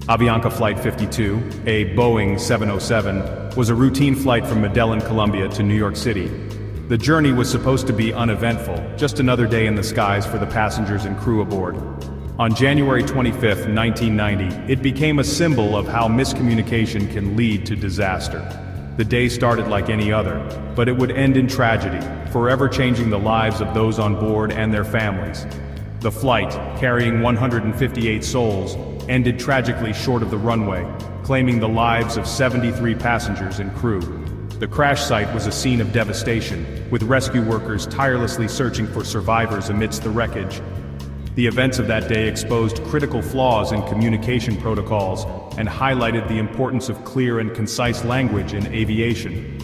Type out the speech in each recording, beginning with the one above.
Avianca Flight 52, a Boeing 707, was a routine flight from Medellin, Colombia to New York City. The journey was supposed to be uneventful, just another day in the skies for the passengers and crew aboard. On January 25, 1990, it became a symbol of how miscommunication can lead to disaster. The day started like any other, but it would end in tragedy, forever changing the lives of those on board and their families. The flight, carrying 158 souls, ended tragically short of the runway, claiming the lives of 73 passengers and crew. The crash site was a scene of devastation, with rescue workers tirelessly searching for survivors amidst the wreckage. The events of that day exposed critical flaws in communication protocols and highlighted the importance of clear and concise language in aviation.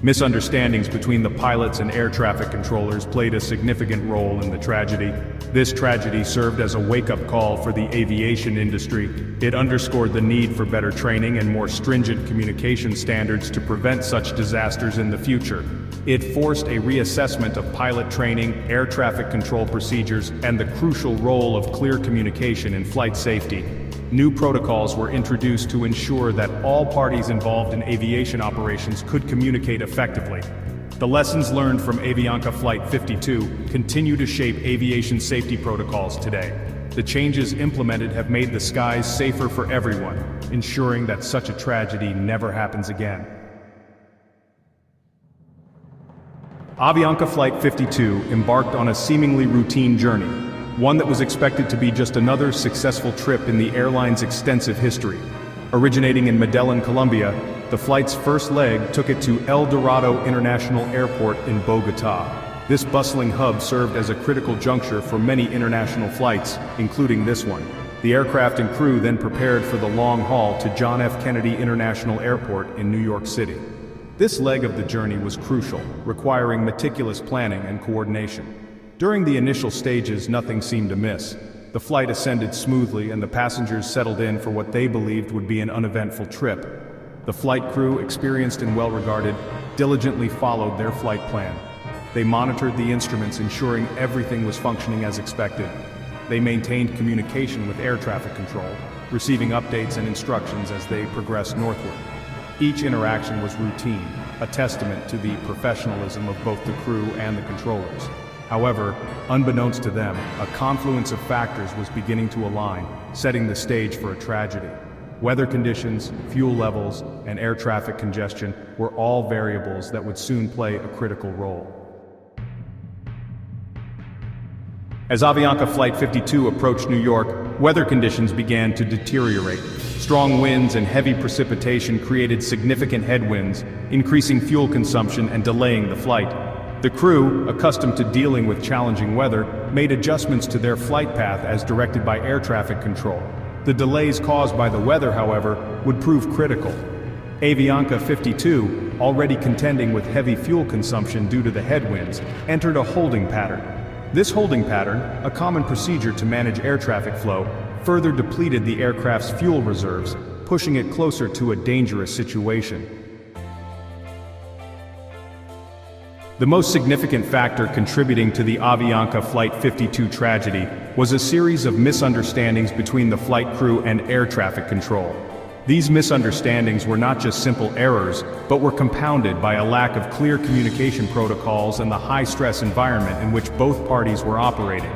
Misunderstandings between the pilots and air traffic controllers played a significant role in the tragedy. This tragedy served as a wake-up call for the aviation industry. It underscored the need for better training and more stringent communication standards to prevent such disasters in the future. It forced a reassessment of pilot training, air traffic control procedures, and the crucial role of clear communication in flight safety. New protocols were introduced to ensure that all parties involved in aviation operations could communicate effectively. The lessons learned from Avianca Flight 52 continue to shape aviation safety protocols today. The changes implemented have made the skies safer for everyone, ensuring that such a tragedy never happens again. Avianca Flight 52 embarked on a seemingly routine journey, one that was expected to be just another successful trip in the airline's extensive history. Originating in Medellin, Colombia, the flight's first leg took it to El Dorado International Airport in Bogotá. This bustling hub served as a critical juncture for many international flights, including this one. The aircraft and crew then prepared for the long haul to John F. Kennedy International Airport in New York City. This leg of the journey was crucial, requiring meticulous planning and coordination. During the initial stages, nothing seemed amiss. The flight ascended smoothly and the passengers settled in for what they believed would be an uneventful trip. The flight crew, experienced and well-regarded, diligently followed their flight plan. They monitored the instruments, ensuring everything was functioning as expected. They maintained communication with air traffic control, receiving updates and instructions as they progressed northward. Each interaction was routine, a testament to the professionalism of both the crew and the controllers. However, unbeknownst to them, a confluence of factors was beginning to align, setting the stage for a tragedy. Weather conditions, fuel levels, and air traffic congestion were all variables that would soon play a critical role. As Avianca Flight 52 approached New York, weather conditions began to deteriorate. Strong winds and heavy precipitation created significant headwinds, increasing fuel consumption and delaying the flight. The crew, accustomed to dealing with challenging weather, made adjustments to their flight path as directed by air traffic control. The delays caused by the weather, however, would prove critical. Avianca 52, already contending with heavy fuel consumption due to the headwinds, entered a holding pattern. This holding pattern, a common procedure to manage air traffic flow, further depleted the aircraft's fuel reserves, pushing it closer to a dangerous situation. The most significant factor contributing to the Avianca Flight 52 tragedy was a series of misunderstandings between the flight crew and air traffic control. These misunderstandings were not just simple errors, but were compounded by a lack of clear communication protocols and the high-stress environment in which both parties were operating.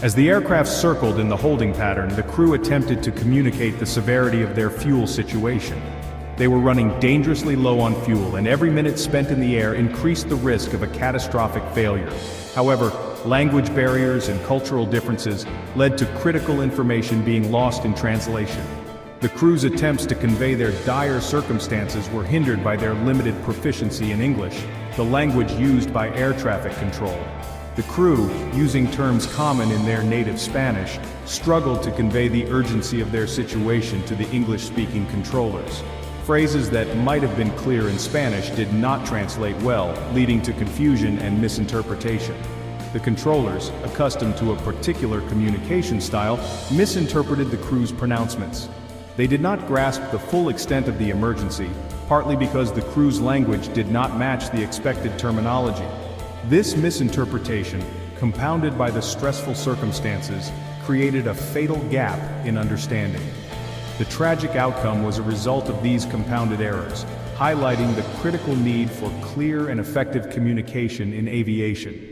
As the aircraft circled in the holding pattern, the crew attempted to communicate the severity of their fuel situation. They were running dangerously low on fuel, and every minute spent in the air increased the risk of a catastrophic failure. However, language barriers and cultural differences led to critical information being lost in translation. The crew's attempts to convey their dire circumstances were hindered by their limited proficiency in English, the language used by air traffic control. The crew, using terms common in their native Spanish, struggled to convey the urgency of their situation to the English-speaking controllers. Phrases that might have been clear in Spanish did not translate well, leading to confusion and misinterpretation. The controllers, accustomed to a particular communication style, misinterpreted the crew's pronouncements. They did not grasp the full extent of the emergency, partly because the crew's language did not match the expected terminology. This misinterpretation, compounded by the stressful circumstances, created a fatal gap in understanding. The tragic outcome was a result of these compounded errors, highlighting the critical need for clear and effective communication in aviation.